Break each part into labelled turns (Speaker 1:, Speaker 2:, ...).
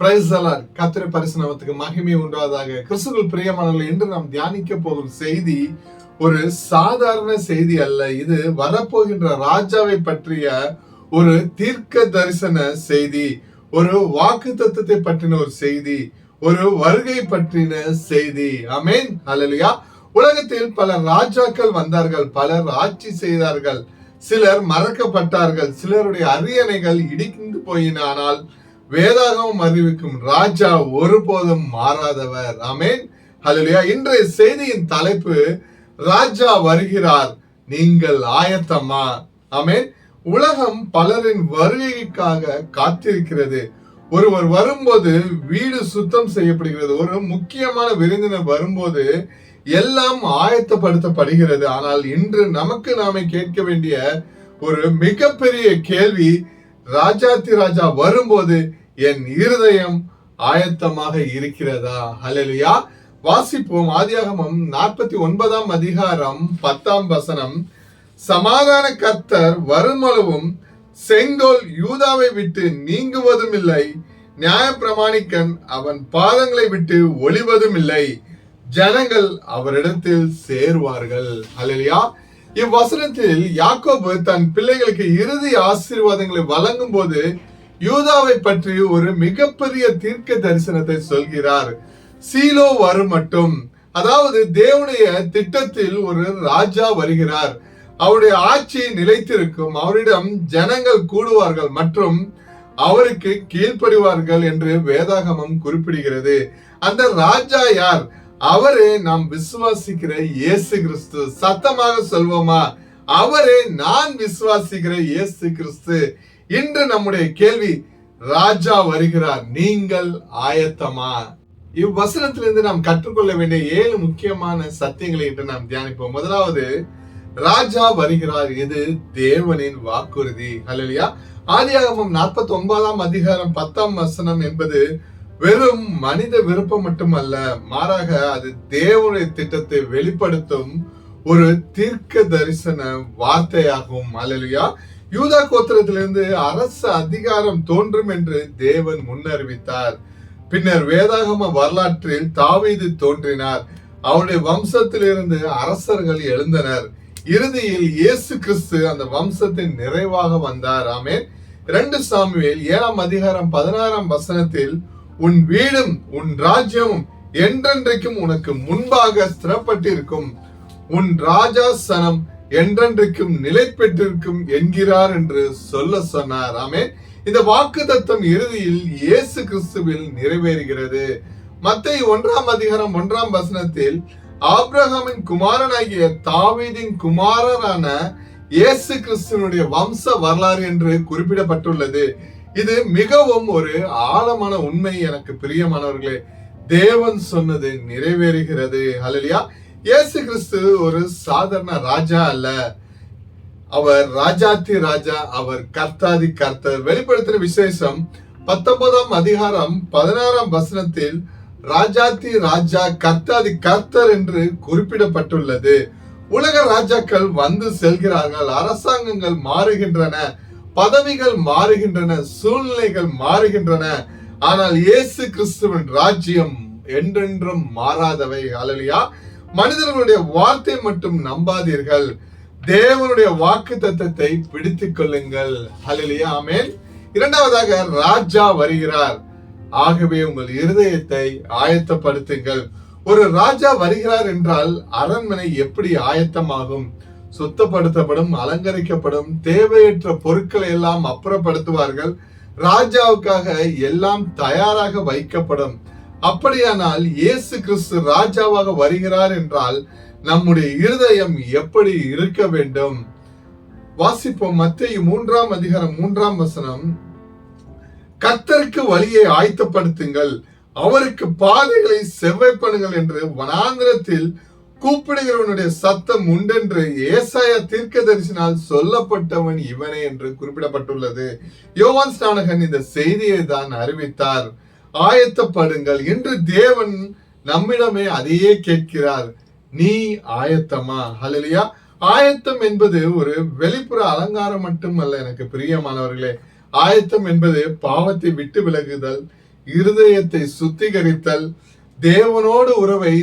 Speaker 1: Praise the Lord. கர்த்தருடைய பரிசுத்த நாமத்துக்கு மகிமை உண்டாவதாக. கிறிஸ்துவுக்குள் பிரியமானவர்களே, இன்று நாம் தியானிக்க போகும் செய்தி ஒரு சாதாரண செய்தி அல்ல. இது வரப்போகின்ற ராஜாவை பற்றிய ஒரு தீர்க்க தரிசன செய்தி, ஒரு வாக்குத்தத்தத்தை பற்றின ஒரு செய்தி, ஒரு வருகை பற்றின செய்தி. ஆமென், ஹல்லேலூயா. உலகத்தில் பல ராஜாக்கள் வந்தார்கள், பலர் ஆட்சி செய்தார்கள், சிலர் மறக்கப்பட்டார்கள், சிலருடைய அரியணைகள் இடிந்து போயின. ஆனால் வேதாகமம் அறிவிக்கும் ராஜா ஒருபோதும் மாறாதவர். ஆமென், ஹல்லேலூயா. இன்றைய செய்தியின் தலைப்பு, ராஜா வருகிறார், நீங்கள் ஆயத்தமா? ஆமென். உலகம் பலரின் வருகைக்காக காத்திருக்கிறது. ஒருவர் வரும்போது வீடு சுத்தம் செய்யப்படுகிறது. ஒரு முக்கியமான விருந்தினர் வரும்போது எல்லாம் ஆயத்தப்படுத்தப்படுகிறது. ஆனால் இன்று நமக்கு நாமே கேட்க வேண்டிய ஒரு மிகப்பெரிய கேள்வி, ராஜாதி ராஜா வரும்போது என் இருதயம் ஆயத்தமாக இருக்கிறதா? ஹல்லேலூயா. வாசிப்போம். ஆதியாகமம் 49 அதிகாரம் 10 வசனம். சமாதான கர்த்தர் வருமளவும் செங்கோல் யூதாவை விட்டு நீங்குவதும் இல்லை, நியாய பிரமாணிக்கன் அவன் பாதங்களை விட்டு ஒளிவதும் இல்லை, ஜனங்கள் அவரிடத்தில் சேருவார்கள். ஹல்லேலூயா. இவ்வசனத்தில் யாக்கோபு தன் பிள்ளைகளுக்கு இறுதி ஆசீர்வாதங்களை வழங்கும் போது யூதாவை பற்றி ஒரு மிகப்பெரிய தீர்க்க தரிசனத்தை சொல்கிறார். சீலோ வரும் மட்டும், அதாவது தேவனுடைய திட்டத்தில் ஒரு ராஜா வருகிறார், அவருடைய ஆட்சி நிலைத்திருக்கும், அவரிடம் ஜனங்கள் கூடுவார்கள் மற்றும் அவருக்கு கீழ்ப்படிவார்கள் என்று வேதாகமம் குறிப்பிடுகிறது. அந்த ராஜா யார்? அவரே நாம் விசுவாசிக்கிற இயேசு கிறிஸ்து. சத்தமாக சொல்வோமா? அவரே நான் விசுவாசிக்கிற இயேசு கிறிஸ்து. இன்று நம்முடைய கேள்வி, ராஜா வருகிறார், நீங்கள் ஆயத்தமா? இவ்வசனத்திலிருந்து நாம் கற்றுக்கொள்ள வேண்டிய 7 முக்கியமான சத்தியங்களை இன்று நாம் தியானிப்போம். முதலாவது, ராஜா வருகிறார், இது தேவனின் வாக்குறுதி. ஹல்லேலூயா. ஆதியாகமம் 49 அதிகாரம் 10 வசனம் என்பது வெறும் மனித விருப்பம் மட்டுமல்ல, மாறாக அது தேவனுடைய திட்டத்தை வெளிப்படுத்தும் ஒரு தீர்க்க தரிசன வார்த்தையாகும். ஹல்லேலூயா. யூதா கோத்திரத்திலிருந்து அரசு அதிகாரம் தோன்றும் என்று தேவன் முன்னறிவித்தார். பின்னர் வேதாகம வரலாற்றில் தாவீது தோன்றினார், அவருடைய வம்சத்திலிருந்து அரசர்கள் எழுந்தனர். இறுதியில் இயேசு கிறிஸ்து அந்த வம்சத்தின் நிறைவாக வந்தார். ஆமென். 2 சாமுவேல் 7 அதிகாரம் 16 வசனத்தில், உன் வீடும் உன் ராஜ்யமும் என்றென்றைக்கும் உனக்கு முன்பாக ஸ்திரப்பட்டிருக்கும், உன் ராஜாசனம் என்றென்றைக்கும் நிலை பெற்றிருக்கும் என்கிறார் என்று சொல்ல சொன்னார். ஆமென். இந்த வாக்குத்தத்தம் இறுதியில் இயேசு கிறிஸ்துவில் நிறைவேறுகிறது. மத்தேயு 1 அதிகாரம் 1 வசனத்தில், ஆபிரகாமின் குமாரனாகிய தாவீதின் குமாரரான இயேசு கிறிஸ்துவனுடைய வம்ச வரலாறு என்று குறிப்பிடப்பட்டுள்ளது. இது மிகவும் ஒரு ஆழமான உண்மை. எனக்கு பிரியமானவர்களே, தேவன் சொன்னது நிறைவேறுகிறது. ஹல்லேலூயா. இயேசு கிறிஸ்து ஒரு சாதாரண ராஜா அல்ல, அவர் ராஜாதி ராஜா, அவர் கர்த்தாதி கர்த்தர். வெளிப்படுத்தின விசேஷம் 19 அதிகாரம் 16 வசனத்தில் ராஜாதி ராஜா, கர்த்தாதி கர்த்தர் என்று குறிப்பிடப்பட்டுள்ளது. உலக ராஜாக்கள் வந்து செல்கிறார்கள், அரசாங்கங்கள் மாறுகின்றன, பதவிகள் மாறுகின்றன, சூழ்நிலைகள் மாறுகின்றன. ஆனால் இயேசு கிறிஸ்துவின் ராஜ்யம் என்றென்றும் மாறாதவை. ஹல்லேலூயா. மனிதர்களுடைய வார்த்தை மட்டும் நம்பாதீர்கள், தேவனுடைய வாக்கு தத்தத்தை பிடித்துக் கொள்ளுங்கள். ஹல்லேலூயா. ஆமென். இரண்டாவதாக, ராஜா வருகிறார், ஆகவே உங்கள் இருதயத்தை ஆயத்தப்படுத்துங்கள். ஒரு ராஜா வருகிறார் என்றால் அரண்மனை எப்படி ஆயத்தமாகும்? சுத்தப்படுத்தப்படும், அலங்கரிக்கப்படும், தேவையற்ற பொருட்களை எல்லாம் அப்புறப்படுத்துவார்கள். ராஜாவுக்காக எல்லாம் தயாராக வைக்கப்படும். அப்படியானால் இயேசு கிறிஸ்து ராஜாவாக வருகிறார் என்றால் நம்முடைய இருதயம் எப்படி இருக்க வேண்டும்? வாசிப்போம். மத்தேயு 3 அதிகாரம் 3 வசனம். கர்த்தருக்கு வழியை ஆயத்தப்படுத்துங்கள், அவருக்கு பாதைகளை செவ்வாய் பண்ணுங்கள் என்று வனாந்திரத்தில் கூப்பிடுகிறவனுடைய சத்தம் உண்டென்று ஏசாயா தீர்க்கதரிசினால் சொல்லப்பட்டவன் இவனே என்று குறிப்பிடப்பட்டுள்ளது. யோவான் ஸ்நானகன் இந்த செய்தியை தான் அறிவித்தார். ஆயத்தப்படுங்கள் என்று தேவன் நம்மிடமே அதையே கேட்கிறார். நீ ஆயத்தமா? ஹல்லேலூயா. ஆயத்தம் என்பது ஒரு வெளிப்புற அலங்காரம் மட்டுமல்ல. எனக்கு பிரியமானவர்களே, ஆயத்தம் என்பது பாவத்தை விட்டு விலகுதல், இருதயத்தை சுத்திகரித்தல், தேவனோடு உறவை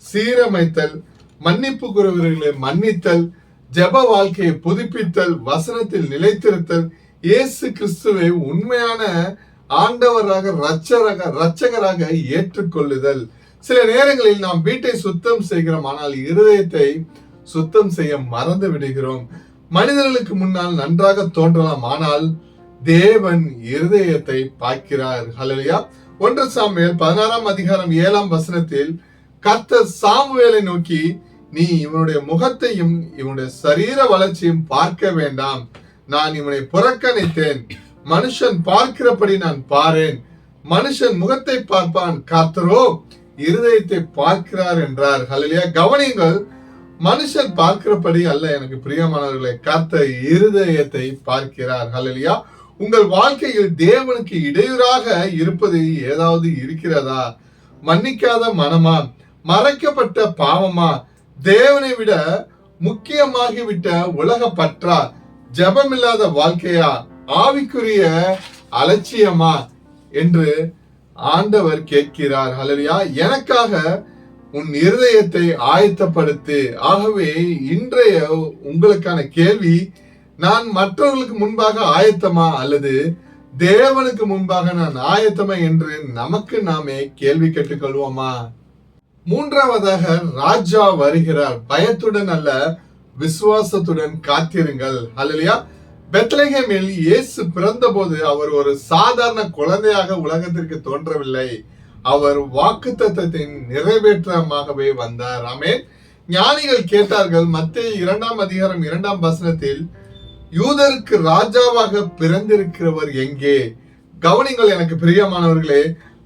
Speaker 1: சீரமைத்தல், மன்னிப்பு குறைவுகளை மன்னித்தல், ஜெப வாழ்க்கையை புதுப்பித்தல், வசனத்தில் நிலைத்திருத்தல், இயேசு கிறிஸ்துவை உண்மையான ஆண்டவராக இரட்சகராக ஏற்றுக்கொள்ளுதல். சில நேரங்களில் நாம் வீட்டை சுத்தம் செய்கிறோம், ஆனால் இருதயத்தை சுத்தம் செய்ய மறந்து விடுகிறோம். மனிதர்களுக்கு முன்னால் நன்றாக தோன்றலாம், ஆனால் தேவன் இருதயத்தை பார்க்கிறார். ஹல்லேலூயா. 1 சாமுவேல் 16 அதிகாரம் 7 வசனத்தில் கர்த்தர் சாமுவேலை நோக்கி, நீ இவனுடைய முகத்தையும் இவனுடைய சரீர வளர்ச்சியும் பார்க்க வேண்டாம், நான் இவனை புறக்கணித்தேன். மனுஷன் பார்க்கிறபடி நான் பாரேன், மனுஷன் முகத்தை பார்ப்பான், கர்த்தரோ இருதயத்தை பார்க்கிறார் என்றார். ஹல்லேலூயா. கவனியுங்கள், மனுஷன் பார்க்கிறபடி அல்ல எனக்கு பிரியமானவர்களே, கர்த்தர் இருதயத்தை பார்க்கிறார். ஹல்லேலூயா. உங்கள் வாழ்க்கையில் தேவனுக்கு இடையூறாக இருப்பது ஏதாவது இருக்கிறதா? மன்னிக்காத மனமா, மறைக்கப்பட்ட பாவமா, தேவனை விட முக்கியமாகிவிட்ட உலக பற்றா, ஜெபமில்லாத வாழ்க்கையா, ஆவிக்குரிய அலட்சியமா என்று ஆண்டவர் கேட்கிறார். ஹல்லேலூயா. எனக்காக உன் இருதயத்தை ஆயத்தப்படுத்து. ஆகவே இன்றைய உங்களுக்கான கேள்வி, நான் மற்றவர்களுக்கு முன்பாக ஆயத்தமா அல்லது தேவனுக்கு முன்பாக நான் ஆயத்தமா என்று நமக்கு நாமே கேள்வி கேட்டுக்கொள்வோமா? மூன்றாவதாக, ராஜா வருகிறார். பயத்துடன் அல்ல, விசுவாசத்துடன் காத்திருங்கள். ஹல்லேலூயா. பெத்லகேமில் இயேசு பிறந்தபோது அவர் ஒரு சாதாரண குழந்தையாக உலகத்திற்கு தோன்றவில்லை, அவர் வாக்குத்தத்தத்தின் நிறைவேற்றமாகவே வந்தார். ஆமென். ஞானிகள் கேட்டார்கள். மத்தேயு 2 அதிகாரம் 2 வசனத்தில், யூதருக்கு ராஜாவாக பிறந்திருக்கிறவர் எங்கே? கவனிங்கள் எனக்கு பிரியமானவர்களே,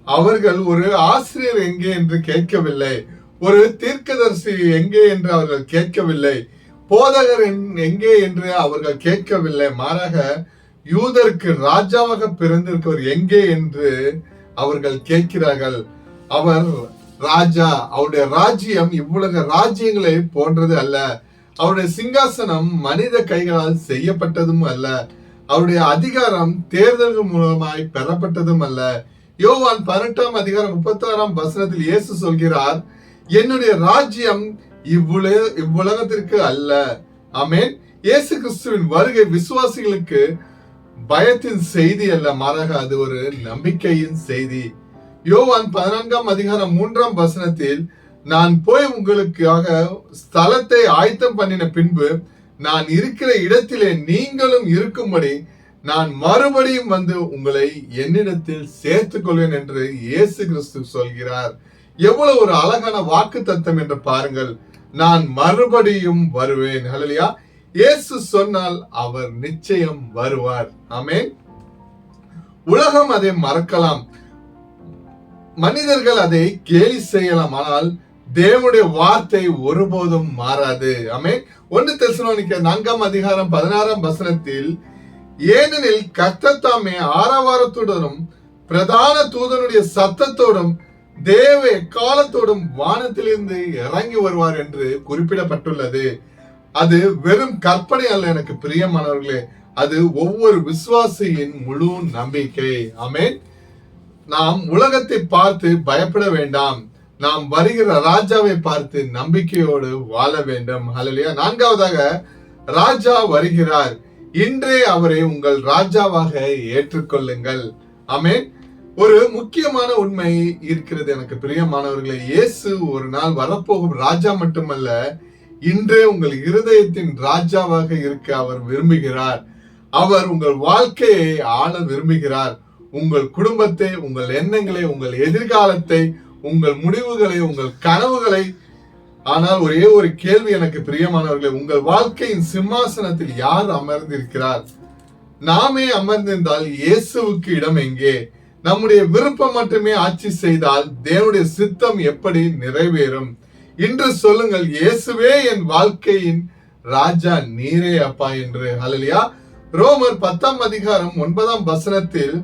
Speaker 1: அவர்கள் ஒரு ஆசிரியர் எங்கே என்று கேட்கவில்லை, ஒரு தீர்க்கதரிசி எங்கே என்று அவர்கள் கேட்கவில்லை, போதகர் எங்கே என்று அவர்கள் கேட்கவில்லை. மாறாக யூதருக்கு ராஜாவாக பிறந்திருக்கிறவர் எங்கே என்று அவர்கள் கேட்கிறார்கள். அவர் ராஜா, அவருடைய ராஜ்யம் இவ்வுலக ராஜ்யங்களை போன்றது அல்ல, அவருடைய சிங்காசனம் மனித கைகளால் செய்யப்பட்டதும் அல்ல, அவருடைய அதிகாரம் தேர்தல்கள் மூலமாய் பெறப்பட்டதும் அல்ல. யோவான் 18 அதிகாரம் 36 வசனத்தில் இயேசு சொல்கிறார், என்னுடைய ராஜ்யம் இவ்வுலகத்திற்கு அல்ல. ஆமென். இயேசு கிறிஸ்துவின் வருகை விசுவாசிகளுக்கு பயத்தின் செய்தி அல்ல, மாறாக அது ஒரு நம்பிக்கையின் செய்தி. யோவான் 14 அதிகாரம் 3 வசனத்தில், நான் போய் உங்களுக்காக ஸ்தலத்தை ஆயத்தம் பண்ணின பின்பு நான் இருக்கிற இடத்திலே நீங்களும் இருக்கும்படி நான் மறுபடியும் வந்து உங்களை என்னிடத்தில் சேர்த்துக் கொள்வேன் என்று இயேசு கிறிஸ்து சொல்கிறார். எவ்வளவு ஒரு அழகான வாக்கு தத்தம் என்று பாருங்கள். நான் மறுபடியும் வருவேன். ஹல்லேலூயா. இயேசு சொன்னால் அவர் நிச்சயம் வருவார். ஆமென். உலகம் அதை மறக்கலாம், மனிதர்கள் அதை கேலி செய்யலாம், ஆனால் தேவனுடைய வார்த்தை ஒருபோதும் மாறாது. ஆமென். 1 தெசலோனிக்கேயர் 4 அதிகாரம் 16 வசனத்தில், ஏனெனில் கர்த்தர் தாமே ஆரவாரத்துடனும் பிரதான தூதனுடைய சத்தத்தோடும் தேவ எக்காலத்தோடும் வானத்திலிருந்து இறங்கி வருவார் என்று குறிப்பிடப்பட்டுள்ளது. அது வெறும் கற்பனை அல்ல எனக்கு பிரியமானவர்களே, அது ஒவ்வொரு விசுவாசியின் முழு நம்பிக்கை. ஆமென். நாம் உலகத்தை பார்த்து பயப்பட வேண்டாம், நாம் வருகிற ராஜாவை பார்த்து நம்பிக்கையோடு வாழ வேண்டும். ஹல்லேலூயா. 4வதாக, ராஜா வருகிறார். இன்றே அவரை உங்கள் ராஜாவாக ஏற்றுக்கொள்ளுங்கள். ஆமென். ஒரு முக்கியமான உண்மை இருக்கிறது எனக்கு பிரியமானவர்களே, இயேசு ஒரு நாள் வரப்போகும் ராஜா மட்டுமல்ல, இன்றே உங்கள் இருதயத்தின் ராஜாவாக இருக்க அவர் விரும்புகிறார். அவர் உங்கள் வாழ்க்கையை ஆள விரும்புகிறார். உங்கள் குடும்பத்தை, உங்கள் எண்ணங்களை, உங்கள் எதிர்காலத்தை, உங்கள் முடிவுகளை, உங்கள் கனவுகளை. ஆனால் ஒரே ஒரு கேள்வி எனக்கு பிரியமானவர்களே, உங்கள் வாழ்க்கையின் சிம்மாசனத்தில் யார் அமர்ந்திருக்கிறார்? நாமே அமர்ந்திருந்தால் இயேசுவுக்கு இடம் எங்கே? நம்முடைய விருப்பம் மட்டுமே ஆட்சி செய்தால் தேவனுடைய சித்தம் எப்படி நிறைவேறும்? இன்று சொல்லுங்கள், இயேசுவே என் வாழ்க்கையின் ராஜா, நீரே அப்பா என்று. ஹல்லேலூயா. ரோமர் 10 அதிகாரம் 9 வசனத்தில்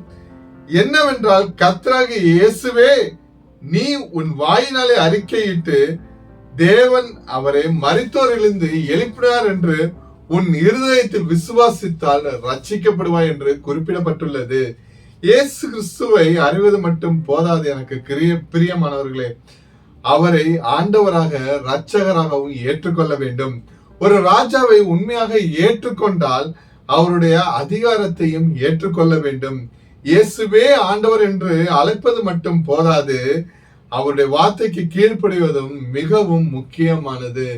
Speaker 1: என்னவென்றால், கர்த்தராகிய இயேசுவே நீ உன் வாயினாலே அறிக்கையிட்டு தேவன் அவரை மரித்தோரிலிருந்து எழுப்பினார் என்று உன் இருதயத்தில் விசுவாசித்தால் ரட்சிக்கப்படுவாய் என்று குறிப்பிடப்பட்டுள்ளது. இயேசு கிறிஸ்துவை அறிவது மட்டும் போதாது எனக்கு பிரியமானவர்களே, அவரை ஆண்டவராக இரட்சகராகவும் ஏற்றுக்கொள்ள வேண்டும். ஒரு ராஜாவை உண்மையாக ஏற்றுக்கொண்டால் அவருடைய அதிகாரத்தையும் ஏற்றுக்கொள்ள வேண்டும். இயேசுவே ஆண்டவர் என்று அழைப்பது மட்டும் போதாது, அவருடைய வார்த்தைக்கு கீழ்ப்படிவதும் மிகவும் முக்கியமானது.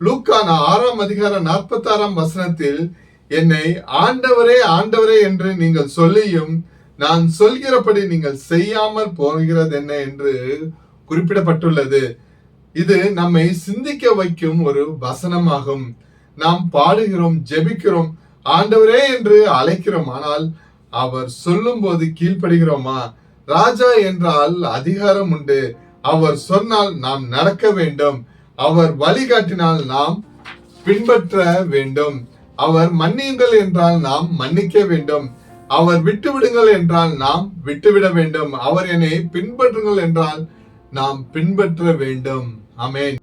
Speaker 1: லூக்கா 6ஆம் அதிகாரம் 46ஆம் வசனத்தில், என்னை ஆண்டவரே ஆண்டவரே என்று நீங்கள் சொல்லியும் நான் சொல்கிறபடி நீங்கள் செய்யாமல் போகிறது என்ன என்று குறிப்பிடப்பட்டுள்ளது. இது நம்மை சிந்திக்க வைக்கும் ஒரு வசனமாகும். நாம் பாடுகிறோம், ஜெபிக்கிறோம், ஆண்டவரே என்று அழைக்கிறோம். ஆனால் அவர் சொல்லும் போது கீழ்ப்படுகிறோமா? ராஜா என்றால் அதிகாரம் உண்டு. அவர் சொன்னால் நாம் நடக்க வேண்டும். அவர் வழிகாட்டினால் நாம் பின்பற்ற வேண்டும். அவர் மன்னியுங்கள் என்றால் நாம் மன்னிக்க வேண்டும். அவர் விட்டுவிடுங்கள் என்றால் நாம் விட்டுவிட வேண்டும். அவர் என்னை பின்பற்றுங்கள் என்றால் நாம் பின்பற்ற வேண்டும். ஆமென்.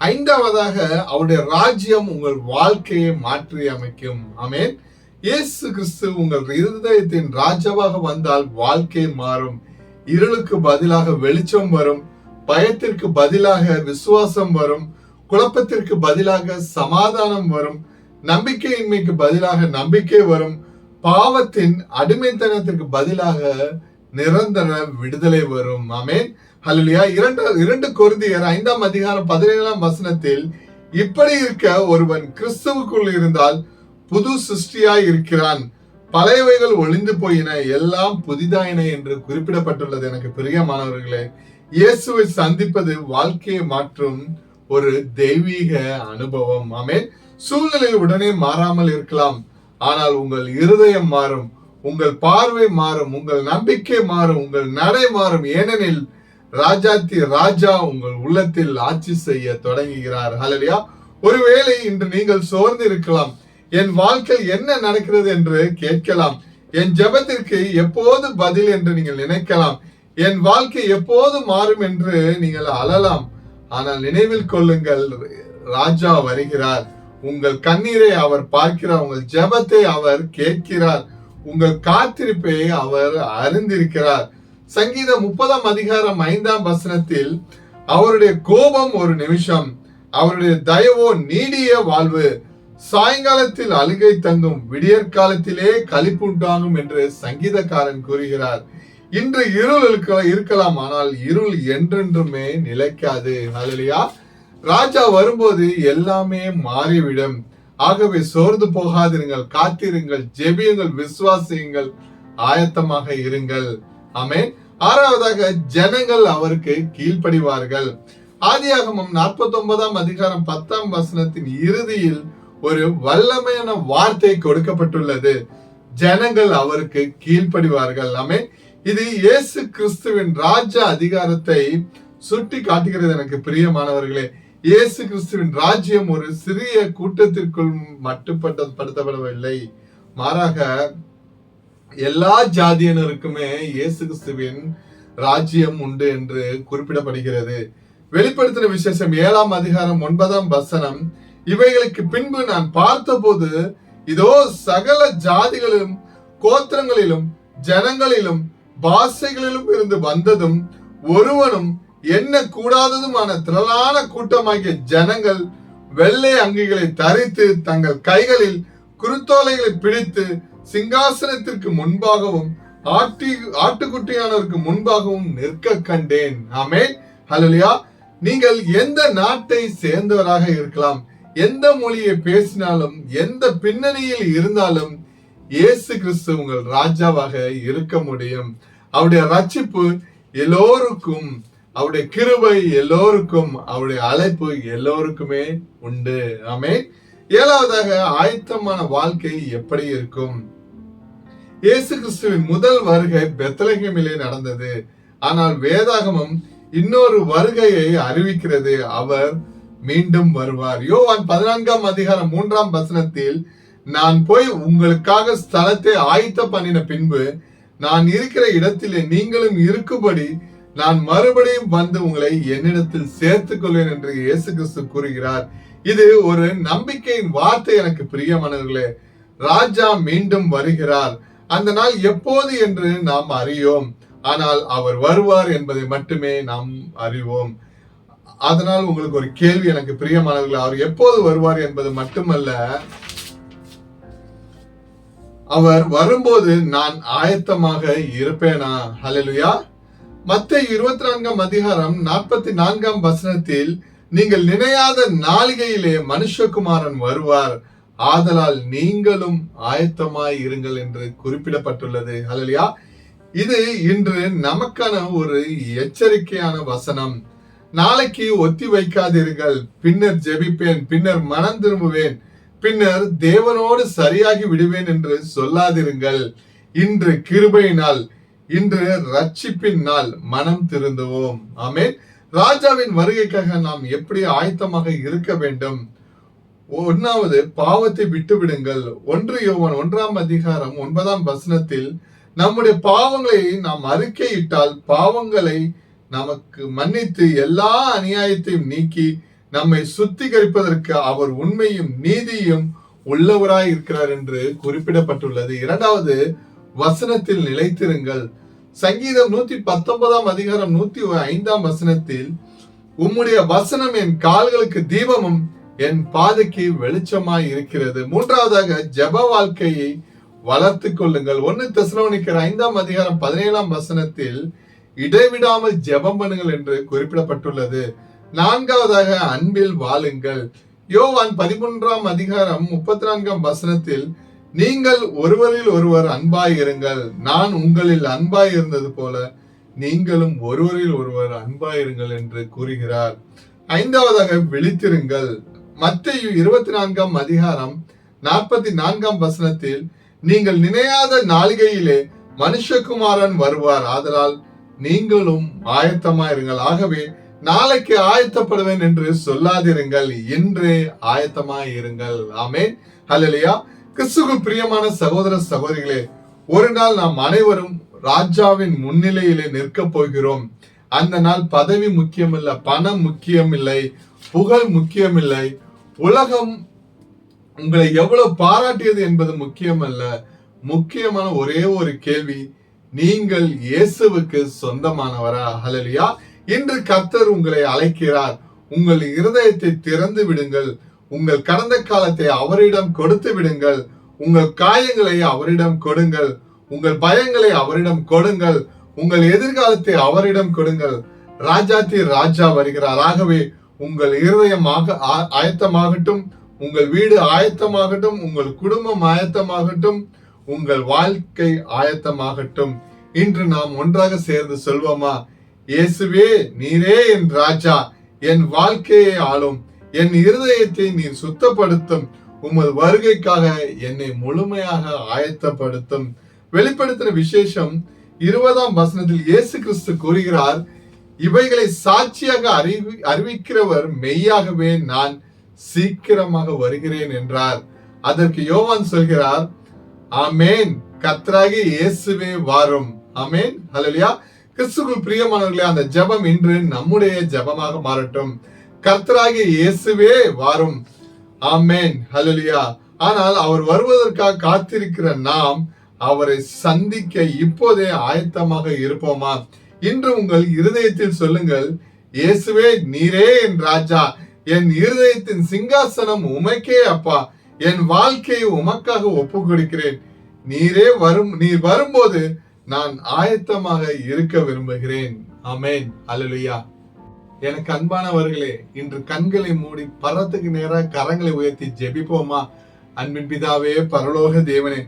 Speaker 1: 5வதாக, அவருடைய ராஜ்யம் உங்கள் வாழ்க்கையை மாற்றி அமைக்கும். ஆமென். இயேசு கிறிஸ்து உங்கள் இருதயத்தின் ராஜாவாக வந்தால் வாழ்க்கை மாறும். இருளுக்கு பதிலாக வெளிச்சம் வரும். பயத்திற்கு பதிலாக விசுவாசம் வரும். குழப்பத்திற்கு பதிலாக சமாதானம் வரும். நம்பிக்கையின்மைக்கு பதிலாக நம்பிக்கை வரும். பாவத்தின் அடிமைத்தனத்திற்கு பதிலாக நிரந்தர விடுதலை வரும். ஆமென். ஹல்லேலூயா. 2 கொரிந்தியர் 5ஆம் அதிகாரம் 17ஆம் வசனத்தில், இப்படி இருக்க ஒருவன் கிறிஸ்துவுக்குள் இருந்தால் புது சிருஷ்டியாய் இருக்கிறான், பழையவைகள் ஒளிந்து போயின, எல்லாம் புதிதாயின என்று குறிப்பிடப்பட்டுள்ளது. எனக்கு பிரியமானவர்களே, இயேசுவை சந்திப்பது வாழ்க்கையை மாற்றும் ஒரு தெய்வீக அனுபவம். ஆமென். சூழ்நிலை உடனே மாறாமல் இருக்கலாம், ஆனால் உங்கள் இருதயம் மாறும், உங்கள் பார்வை மாறும், உங்கள் நம்பிக்கை மாறும், உங்கள் நடை மாறும். ஏனெனில் ராஜாத்தி ராஜா உங்கள் உள்ளத்தில் ஆட்சி செய்ய தொடங்குகிறார். ஹல்லேலூயா. ஒருவேளை இன்று நீங்கள் சோர்ந்து இருக்கலாம். என் வாழ்க்கையில் என்ன நடக்கிறது என்று கேட்கலாம். என் ஜெபத்திற்கு எப்போது பதில் என்று நீங்கள் நினைக்கலாம். என் வாழ்க்கை எப்போது மாறும் என்று நீங்கள் அழலாம். ஆனால் நினைவில் கொள்ளுங்கள், ராஜா வருகிறார். உங்கள் கண்ணீரை அவர் பார்க்கிறார். உங்கள் ஜெபத்தை அவர் கேட்கிறார். உங்கள் காத்திருப்பை அவர் அறிந்திருக்கிறார். சங்கீதம் 30ஆம் அதிகாரம் 5ஆம் வசனத்தில், அவருடைய கோபம் ஒரு நிமிஷம், அவருடைய தயவோ நீடிய வாழ்வு. சாயங்காலத்தில் அழுகை தங்கும், விடியற்காலத்திலே களிப்புண்டாகும் என்று சங்கீதக்காரன் கூறுகிறார். இன்று இருள் இருக்கலாம், ஆனால் இருள் என்றென்றுமே நிலைக்காது. ஹல்லேலூயா. ராஜா வரும்போது எல்லாமே மாறிவிடும். ஆகவே சோர்ந்து போகாதிருங்கள், காத்திருங்கள், ஜெபியுங்கள், விசுவாசியுங்கள், ஆயத்தமாக இருங்கள். ஆமென். 6வதாக, ஜனங்கள் அவருக்கு கீழ்ப்படிவார்கள். ஆதியாகமம் 49ஆம் அதிகாரம் 10ஆம் வசனத்தின் இறுதியில் ஒரு வல்லமையான வார்த்தை கொடுக்கப்பட்டுள்ளது. ஜனங்கள் அவருக்கு கீழ்ப்படிவார்கள். ஆமென். இது இயேசு கிறிஸ்துவின் ராஜ அதிகாரத்தை சுட்டி காட்டுகிறது. எனக்கு பிரியமானவர்களே, இயேசு கிறிஸ்துவின் ராஜ்யம் ஒரு சிறிய கூட்டத்திற்குள் மட்டுப்படுத்தப்படவில்லை. மாறாக எல்லா ஜாதியினருக்குமே இயேசு கிறிஸ்துவின் ராஜ்யம் உண்டு என்று குறிப்பிடப்படுகிறது. வெளிப்படுத்தின விசேஷம் 7ஆம் அதிகாரம் 9ஆம் வசனம், இவைகளுக்கு பின்பு நான் பார்த்தபோது இதோ சகல ஜாதிகளிலும் கோத்திரங்களிலும் ஜனங்களிலும் பாஷைகளிலும் இருந்து வந்ததும் ஒருவனும் என்ன கூடாததுமான திரளான கூட்டமாகிய ஜனங்கள் வெள்ளை அங்கிகளை தரித்து தங்கள் கைகளில் குருத்தோலைகளை பிடித்து சிங்காசனத்திற்கு முன்பாகவும் ஆட்டுக்குட்டியானவருக்கு முன்பாகவும் நிற்க கண்டேன். ஆமென். ஹல்லேலூயா. நீங்கள் எந்த நாட்டை சேர்ந்தவராக இருக்கலாம், எந்த மொழியை பேசினாலும், எந்த பின்னணியில் இருந்தாலும், இயேசு கிறிஸ்து உங்கள் ராஜாவாக இருக்க முடியும். அவருடைய ரட்சிப்பு எல்லோருக்கும், அவருடைய கிருபை எல்லோருக்கும், அவருடைய அழைப்பு எல்லோருக்குமே உண்டு. ஆமென். 7வதாக, ஆயத்தமான வாழ்க்கை எப்படி இருக்கும்? இயேசு கிறிஸ்துவின் முதல் வருகை பெத்லகேமிலே நடந்தது. ஆனால் வேதாகமம் இன்னொரு வருகையை அறிவிக்கிறது. அவர் மீண்டும் வருவார். யோவான் 14ஆம் அதிகாரம் 3ஆம் வசனத்தில், நான் போய் உங்களுக்காக ஸ்தலத்தை ஆயத்த பண்ணின பின்பு நான் இருக்கிற இடத்திலே நீங்களும் இருக்கும்படி நான் மறுபடியும் வந்து உங்களை என்னிடத்தில் சேர்த்துக் கொள்வேன் என்று இயேசு கிறிஸ்து கூறுகிறார். இது ஒரு நம்பிக்கையின் வார்த்தை. எனக்கு பிரியமானவர்களே, ராஜா மீண்டும் வருகிறார். அந்த நாள் எப்போது என்று நாம் அறியோம், ஆனால் அவர் வருவார் என்பதை மட்டுமே நாம் அறிவோம். அதனால் உங்களுக்கு ஒரு கேள்வி எனக்கு பிரியமானவர்கள், அவர் எப்போது வருவார் என்பது மட்டுமல்ல, அவர் வரும்போது நான் ஆயத்தமாக இருப்பேனா? ஹல்லேலூயா. மத்தேயு 24 அதிகாரம் 44 வசனத்தில், நீங்கள் நினையாத நாளிகையிலே மனுஷகுமாரன் வருவார், ஆதலால் நீங்களும் ஆயத்தமாய் இருங்கள் என்று குறிப்பிடப்பட்டுள்ளது. ஹல்லேலூயா. இது இன்று நமக்கான ஒரு எச்சரிக்கையான வசனம். நாளைக்கு ஒத்தி வைக்காதீர்கள், பின்னர் ஜெபிப்பேன், பின்னர் மனம் திரும்புவேன், பின்னர் தேவனோடு சரியாகி விடுவேன் என்று சொல்லாதிருங்கள். இன்று கிருபையினால், இன்று ரட்சிப்பின் நாள், மனம் திருந்துவோம். ஆமென். ராஜாவின் வருகைக்காக நாம் எப்படி ஆயத்தமாக இருக்க வேண்டும்? ஒன்னாவது, பாவத்தை விட்டு விடுங்கள். 1 யோவான் 1 அதிகாரம் 9 வசனத்தில், நம்முடைய பாவங்களை நாம் அறிக்கையிட்டால் பாவங்களை நமக்கு மன்னித்து எல்லா அநியாயத்தையும் நீக்கி நம்மை சுத்திகரிப்பதற்கு அவர் உண்மையும் நீதியும் உள்ளவராய் இருக்கிறார் என்று குறிப்பிடப்பட்டுள்ளது. இரண்டாவது, வசனத்தில் நிலைத்திருங்கள். சங்கீதம் 119 அதிகாரம் 105 வசனத்தில், உம்முடைய வசனம் என் கால்களுக்கு தீபமும் என் பாதைக்கு வெளிச்சமாய் இருக்கிறது. மூன்றாவதாக, ஜெப வாழ்க்கையை வளர்த்துக் கொள்ளுங்கள். 1 தெசலோனிக்கர் 5 அதிகாரம் 17 வசனத்தில், இடைவிடாமல் ஜெபம் பண்ணுங்கள் என்று குறிப்பிடப்பட்டுள்ளது. நான்காவதாக, அன்பில் வாழுங்கள். யோவான் 13 அதிகாரம் 34 வசனத்தில், நீங்கள் ஒருவரில் ஒருவர் அன்பாய் இருங்கள், நான் உங்களில் அன்பாய் இருந்தது போல நீங்களும் ஒருவரில் ஒருவர் அன்பாய் இருங்கள் என்று கூறுகிறார். ஐந்தாவதாக, விழித்திருங்கள். மத்தேயு 24 அதிகாரம் 44 வசனத்தில், நீங்கள் நினையாத நாளிகையிலே மனுஷகுமாரன் வருவார், ஆதலால் நீங்களும் ஆயத்தமாயிருங்கள். ஆகவே நாளைக்கு ஆயத்தப்படுவேன் என்று சொல்லாதிருங்கள், இன்றே ஆயத்தமாயிருங்கள். ஆமென். ஹல்லேலூயா. கிறிஸ்துவுக்குள் பிரியமான சகோதர சகோதரிகளே, ஒரு நாள் நாம் அனைவரும் ராஜாவின் முன்னிலையிலே நிற்க போகிறோம். அந்த நாள் பதவி முக்கியமில்லை, பணம் முக்கியமில்லை, புகழ் முக்கியமில்லை, உலகம் உங்களை எவ்வளவு பாராட்டியது என்பது முக்கியமல்ல. முக்கியமான ஒரே ஒரு கேள்வி, நீங்கள் இயேசுவுக்கு சொந்தமானவரா? ஹல்லேலூயா. இன்று கர்த்தர் உங்களை அழைக்கிறார். உங்கள் இருதயத்தை திறந்து விடுங்கள். உங்கள் கடந்த காலத்தை அவரிடம் கொடுத்து விடுங்கள். உங்கள் காயங்களை அவரிடம் கொடுங்கள். உங்கள் பயங்களை அவரிடம் கொடுங்கள். உங்கள் எதிர்காலத்தை அவரிடம் கொடுங்கள். ராஜாதி ராஜா வருகிறார். ஆகவே உங்கள் இருதயம் ஆயத்தமாகட்டும், உங்கள் வீடு ஆயத்தமாகட்டும், உங்கள் குடும்பம் ஆயத்தமாகட்டும், உங்கள் வாழ்க்கை ஆயத்தமாகட்டும். இன்று நாம் ஒன்றாக சேர்ந்து சொல்வோமா? இயேசுவே, நீரே என் ராஜா, என் வாழ்க்கையை ஆளும், என் இருதயத்தை நீர் சுத்தப்படுத்தும், உமது வருகைக்காக என்னை முழுமையாக ஆயத்தப்படுத்தும். வெளிப்படுத்தின விசேஷம் 20 வசனத்தில் இயேசு கிறிஸ்து கூறுகிறார், இவைகளை சாட்சியாக அறிவிக்கிறவர் மெய்யாகவே நான் சீக்கிரமாக வருகிறேன் என்றார். அதற்கு யோவான் சொல்கிறார், ஆமேன், கர்த்தராகிய இயேசுவே வாரும். ஆமேன். ஹல்லேலூயா. கிறிஸ்துவுக்குள் பிரியமானவர்களே, அந்த ஜெபம் இன்று நம்முடைய ஜெபமாக மாறட்டும். கர்த்தராகிய இயேசுவே வாரும். ஆமேன். ஹல்லேலூயா. ஆனால் அவர் வருவதற்காக காத்திருக்கிற நாம் அவரை சந்திக்க இப்போதே ஆயத்தமாக இருப்போமா? இன்று உங்கள் இருதயத்தில் சொல்லுங்கள், இயேசுவே, நீரே என் ராஜா, என் இருதயத்தின் சிங்காசனம் உமக்கே அப்பா, என் வாழ்க்கையை உமக்காக ஒப்பு கொடுக்கிறேன். நீர் வரும்போது நான் ஆயத்தமாக இருக்க விரும்புகிறேன். ஆமென். அல்லேலூயா. எனக்கு அன்பானவர்களே, இன்று கண்களை மூடி பரத்துக்கு நேராக கரங்களை உயர்த்தி ஜெபிப்போமா? அன்பின் பிதாவே, பரலோக தேவனே,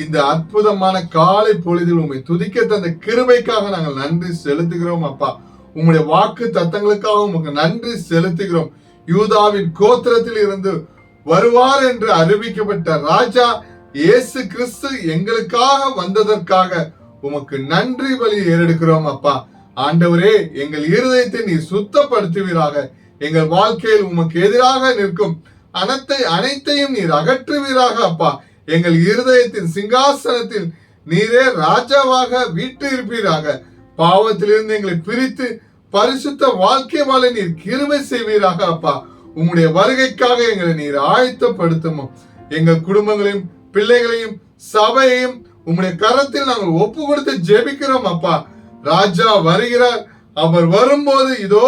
Speaker 1: இந்த அற்புதமான காலை பொழுதில் உம்மை துதிக்க தந்த கிருபைக்காக நாங்கள் நன்றி செலுத்துகிறோம் அப்பா. உம்முடைய வாக்கு தத்தங்களுக்காக உமக்கு நன்றி செலுத்துகிறோம். யூதாவின் கோத்திரத்தில் இருந்து வருவார் என்று அறிவிக்கப்பட்ட ராஜா இயேசு கிறிஸ்து எங்களுக்காக வந்ததற்காக உமக்கு நன்றி பலி ஏறெடுக்கிறோம் அப்பா. ஆண்டவரே, எங்கள் இருதயத்தை நீர் சுத்தப்படுத்துவீராக. எங்கள் வாழ்க்கையில் உமக்கு எதிராக நிற்கும் அனைத்தையும் நீர் அகற்றுவீராக அப்பா. எங்கள் இருதயத்தின் சிங்காசனத்தில் நீரே ராஜாவாக வீட்டு இருப்பீராக. பாவத்திலிருந்து எங்களை பிரித்து பரிசுத்த வாழ்க்கை வாழ நீர் கிருபை செய்வீராக அப்பா. உம்முடைய வருகைக்காக எங்களை நீர் ஆயத்தப்படுத்தும். எங்கள் குடும்பங்களையும் பிள்ளைகளையும் சபையையும் உம்முடைய கரத்தில் நாங்கள் ஒப்பு கொடுத்து ஜெபிக்கிறோம் அப்பா. ராஜா வருகிறார். அவர் வரும்போது இதோ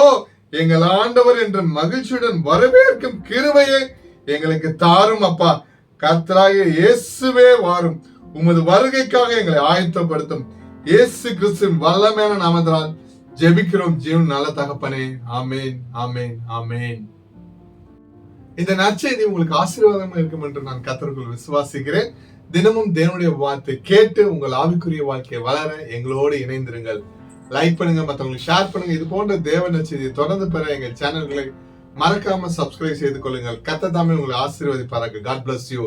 Speaker 1: எங்கள் ஆண்டவர் என்று மகிழ்ச்சியுடன் வரவேற்கும் கிருபையை எங்களுக்கு தாரும் அப்பா. கர்த்தராகிய இயேசுவே வாரும். உமது வருகைக்காக எங்களை ஆயத்தப்படுத்தும். இயேசு கிறிஸ்துவின் வல்லமையான நாமத்தினால் ஜெபிக்கிறோம் ஜீவன் நல்ல தகப்பனே. ஆமேன், ஆமேன், ஆமேன். இந்த நற்செய்தி உங்களுக்கு ஆசீர்வாதமா இருக்கும் என்று நான் கர்த்தருக்குள் விசுவாசிக்கிறேன். தினமும் தேவனுடைய வார்த்தை கேட்டு உங்கள் ஆவிக்குரிய வாழ்க்கையை வளர எங்களோடு இணைந்திருங்கள். லைக் பண்ணுங்க, மற்றவங்களுக்கு ஷேர் பண்ணுங்க. இது போன்ற தேவ நற்செய்தியை தொடர்ந்து பெற எங்கள் சேனல்களை மறக்காம சப்ஸ்கிரைப் செய்து கொள்ளுங்கள். கர்த்தர் தாமே உங்களை ஆசீர்வதிப்பாராக. God bless you.